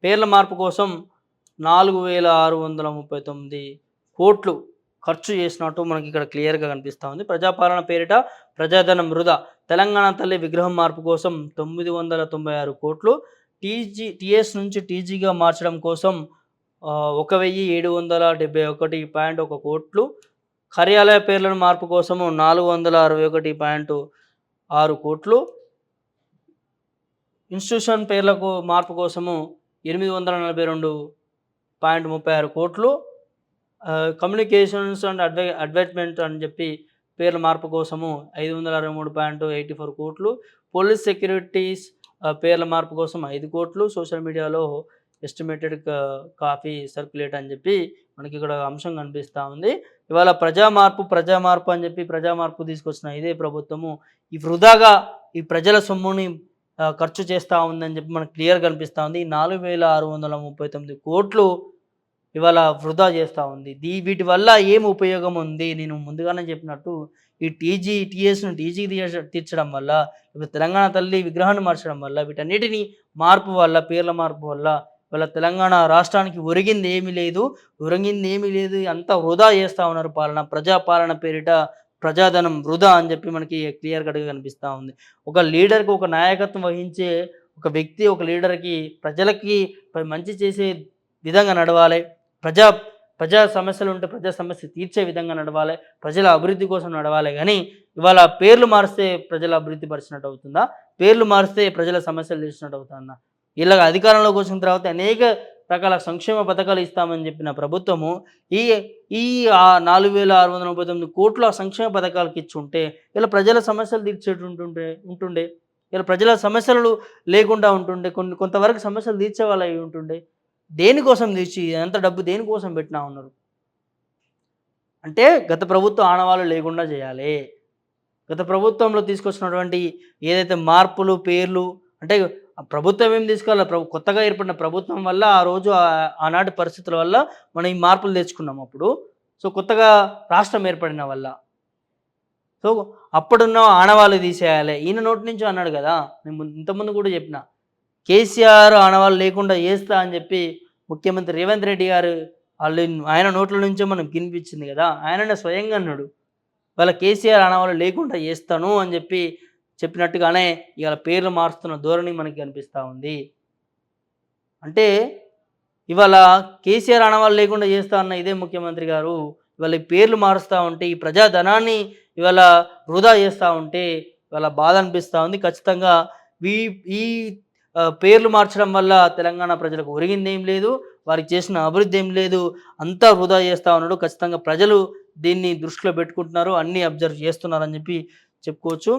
పేర్ల మార్పు కోసం 4,639 కోట్లు ఖర్చు చేసినట్టు మనకి ఇక్కడ క్లియర్‌గా కనిపిస్తా ఉంది. ప్రజాపాలన పేరిట ప్రజాధనం వృధా. తెలంగాణ తల్లి విగ్రహం మార్పు కోసం 996 కోట్లు. టీఎస్ నుంచి టీజీగా మార్చడం కోసం 1,771.1 కోట్లు. కార్యాలయ పేర్లను మార్పు కోసము 461.6 కోట్లు. ఇన్స్టిట్యూషన్ పేర్లకు మార్పు కోసము 842.36 కోట్లు. కమ్యూనికేషన్స్ అండ్ అడ్వర్టైజ్మెంట్ అని చెప్పి పేర్ల మార్పు కోసము 563.84 కోట్లు. పోలీస్ సెక్యూరిటీస్ పేర్ల మార్పు కోసం 5 కోట్లు. సోషల్ మీడియాలో ఎస్టిమేటెడ్ కాపీ సర్క్యులేట్ అని చెప్పి మనకి ఇక్కడ అంశం కనిపిస్తూ ఉంది. ఇవాళ ప్రజా మార్పు అని చెప్పి ప్రజా మార్పు తీసుకొచ్చిన ఇదే ప్రభుత్వము ఈ వృధాగా ఈ ప్రజల సొమ్ముని ఖర్చు చేస్తూ ఉందని చెప్పి మనకు క్లియర్ కనిపిస్తూ ఉంది. 4,639 కోట్లు ఇవాళ వృధా చేస్తూ ఉంది. వీటి వల్ల ఏం ఉపయోగం ఉంది? నేను ముందుగానే చెప్పినట్టు ఈ టీఎస్ను తీర్చడం వల్ల, ఇప్పుడు తెలంగాణ తల్లి విగ్రహాన్ని మార్చడం వల్ల, వీటన్నిటిని మార్పు వల్ల, పేర్ల మార్పు వల్ల ఇవాళ తెలంగాణ రాష్ట్రానికి ఒరిగింది ఏమీ లేదు. అంతా వృధా చేస్తూ ఉన్నారు పాలన. ప్రజాపాలన పేరిట ప్రజాధనం వృధా అని చెప్పి మనకి క్లియర్ కట్గా కనిపిస్తూ ఉంది. ఒక లీడర్కి, ఒక నాయకత్వం వహించే ఒక వ్యక్తి, ఒక లీడర్కి ప్రజలకి మంచి చేసే విధంగా నడవాలి. ప్రజా సమస్యలు ఉంటే ప్రజా సమస్య తీర్చే విధంగా నడవాలి. ప్రజల అభివృద్ధి కోసం నడవాలి. కానీ ఇవాళ పేర్లు మారిస్తే ప్రజల అభివృద్ధి పరిచినట్టు అవుతుందా? పేర్లు మారిస్తే ప్రజల సమస్యలు తీర్చినట్టు అవుతుందా? ఇలాగ అధికారంలోకి వచ్చిన తర్వాత అనేక రకాల సంక్షేమ పథకాలు ఇస్తామని చెప్పిన ప్రభుత్వము ఈ ఈ 4,639 కోట్ల సంక్షేమ పథకాలకు ఇచ్చి ఉంటే ఇలా ప్రజల సమస్యలు ఉంటుండే. ఇలా ప్రజల సమస్యలు లేకుండా ఉంటుండే. కొంతవరకు సమస్యలు తీర్చే వాళ్ళు అయి ఉంటుండే. దేనికోసం తీర్చి ఎంత డబ్బు దేనికోసం పెట్టినా ఉన్నారు అంటే గత ప్రభుత్వం ఆనవాళ్ళు లేకుండా చేయాలి. గత ప్రభుత్వంలో తీసుకొచ్చినటువంటి ఏదైతే మార్పులు, పేర్లు అంటే ప్రభుత్వం ఏం తీసుకోవాలి, కొత్తగా ఏర్పడిన ప్రభుత్వం వల్ల ఆ రోజు ఆనాటి పరిస్థితుల వల్ల మనం ఈ మార్పులు తెచ్చుకున్నాం అప్పుడు. సో కొత్తగా రాష్ట్రం ఏర్పడిన వల్ల సో అప్పుడున్న ఆనవాళ్ళు తీసేయాలి. ఈయన నోటి నుంచి అన్నాడు కదా, నేను ఇంతకుముందు కూడా చెప్పిన కేసీఆర్ ఆనవాళ్ళు లేకుండా చేస్తా అని చెప్పి ముఖ్యమంత్రి రేవంత్ రెడ్డి గారు ఆయన నోట్ల నుంచే మనకు వినిపించింది కదా. ఆయననే స్వయంగా అన్నాడు వాళ్ళ కేసీఆర్ ఆనవాళ్ళు లేకుండా చేస్తాను అని చెప్పి చెప్పినట్టుగానే ఇవాళ పేర్లు మారుస్తున్న ధోరణి మనకి కనిపిస్తూ ఉంది. అంటే ఇవాళ కేసీఆర్ ఆనవాళ్ళు లేకుండా చేస్తా అన్న ఇదే ముఖ్యమంత్రి గారు ఇవాళ ఈ పేర్లు మారుస్తూ ఉంటే, ఈ ప్రజాధనాన్ని ఇవాళ వృధా చేస్తూ ఉంటే ఇవాళ బాధ అనిపిస్తూ ఉంది. ఖచ్చితంగా ఈ పేర్లు మార్చడం వల్ల తెలంగాణ ప్రజలకు ఒరిగింది ఏం లేదు, వారికి చేసిన అభివృద్ధి ఏం లేదు, అంతా వృధా చేస్తూ ఉన్నాడు. ఖచ్చితంగా ప్రజలు దీన్ని దృష్టిలో పెట్టుకుంటున్నారు, అన్నీ అబ్జర్వ్ చేస్తున్నారని చెప్పి చెప్పుకోవచ్చు.